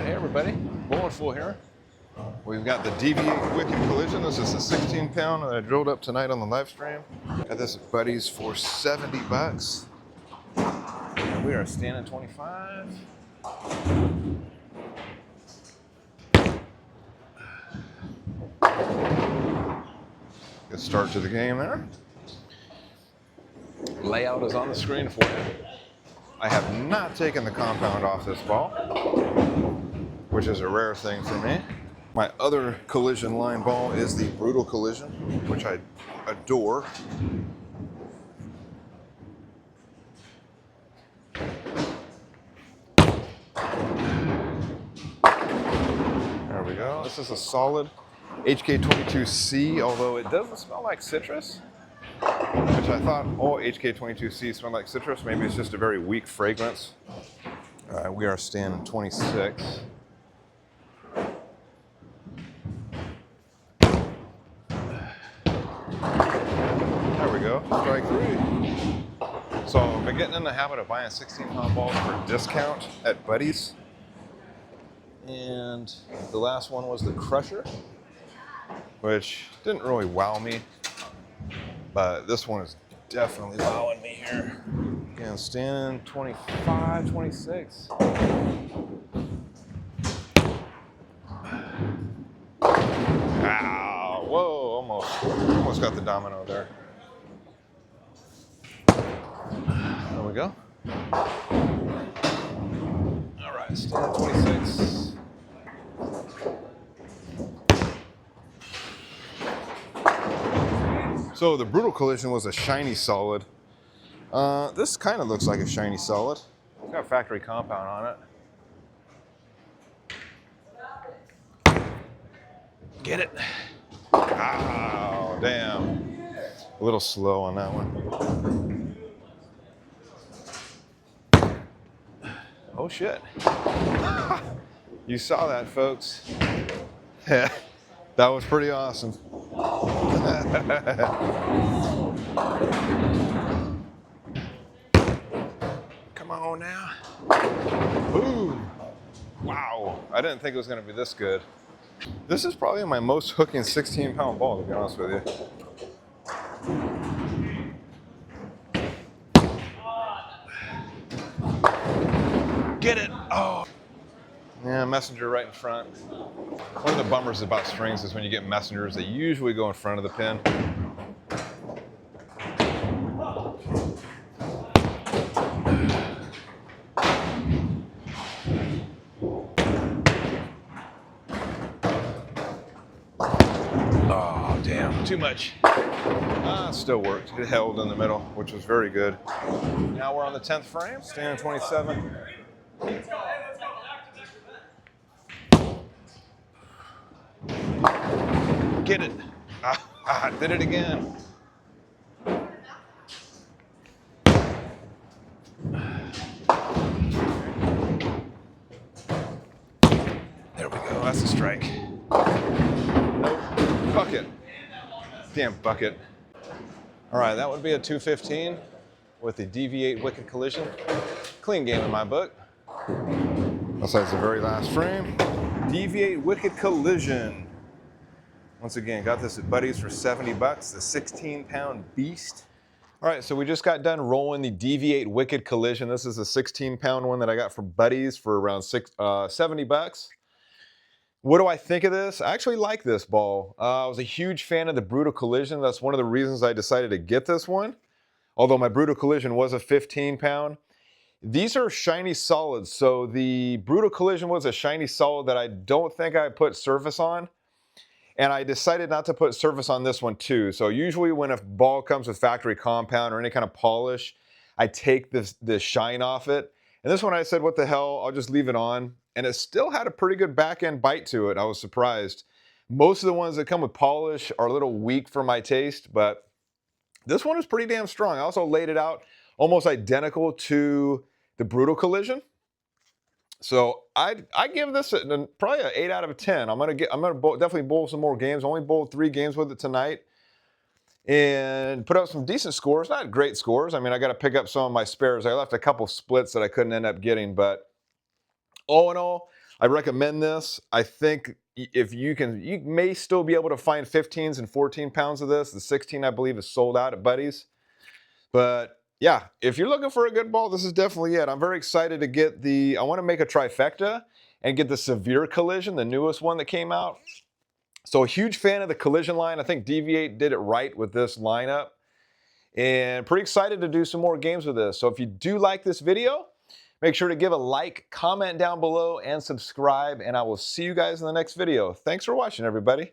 Hey everybody, Bowling Full here. We've got the DV8 Wicked Collision. This is a 16 pound that I drilled up tonight on the live stream. Got this at Buddy's for 70 bucks. And we are standing 25. Good start to the game there. Layout is on the screen for you. I have not taken the compound off this ball, which is a rare thing for me. My other collision line ball is the Brutal Collision, which I adore. There we go. This is a solid HK22C, although it doesn't smell like citrus, which I thought all HK22C smelled like citrus. Maybe it's just a very weak fragrance. We are standing 26. There we go, strike three. So I've been getting in the habit of buying 16-pound balls for a discount at Buddy's. And the last one was the Crusher, which didn't really wow me, but this one is definitely wowing me here. Again, standing 25, 26. Ow, whoa, almost got the domino there. There we go. All right, standing 26. So the Brutal Collision was a shiny solid. This kind of looks like a shiny solid. It's got factory compound on it. Get it. Oh, damn. A little slow on that one. Oh, shit. You saw that, folks. Yeah, that was pretty awesome. Come on now. Boom. Wow. I didn't think it was going to be this good. This is probably my most hooking 16-pound ball, to be honest with you. Get it. Oh. Yeah, messenger right in front. One of the bummers about strings is when you get messengers, they usually go in front of the pin. Oh, damn, too much. Still worked. It held in the middle, which was very good. Now we're on the 10th frame, standing 27. Get it. Did it again. There we go. That's a strike. Nope. Bucket. Damn bucket. All right, that would be a 215 with the DV8 Wicked Collision. Clean game in my book. Besides the very last frame, DV8 Wicked Collision. Once again, got this at Buddy's for 70 bucks, the 16-pound beast. All right, so we just got done rolling the DV8 Wicked Collision. This is a 16-pound one that I got from Buddy's for around 70 bucks. What do I think of this? I actually like this ball. I was a huge fan of the Brutal Collision. That's one of the reasons I decided to get this one. Although my Brutal Collision was a 15-pound. These are shiny solids. So the Brutal Collision was a shiny solid that I don't think I put surface on. And I decided not to put surface on this one too. So usually when a ball comes with factory compound or any kind of polish, I take this shine off it. And this one I said, what the hell, I'll just leave it on. And it still had a pretty good back end bite to it. I was surprised. Most of the ones that come with polish are a little weak for my taste, but this one is pretty damn strong. I also laid it out almost identical to the Brutal Collision. So I give this probably an 8 out of 10. I'm gonna definitely bowl some more games. Only bowled 3 games with it tonight. and put up some decent scores. Not great scores. I mean, I got to pick up some of my spares. I left a couple splits that I couldn't end up getting, but all in all, I recommend this. I think if you can, you may still be able to find 15s and 14 pounds of this. The 16, I believe, is sold out at Buddy's. But yeah, if you're looking for a good ball, this is definitely it. I'm very excited to get I want to make a trifecta and get the Severe Collision, the newest one that came out. So a huge fan of the Collision line. I think DV8 did it right with this lineup. And pretty excited to do some more games with this. So if you do like this video, make sure to give a like, comment down below, and subscribe. And I will see you guys in the next video. Thanks for watching, everybody.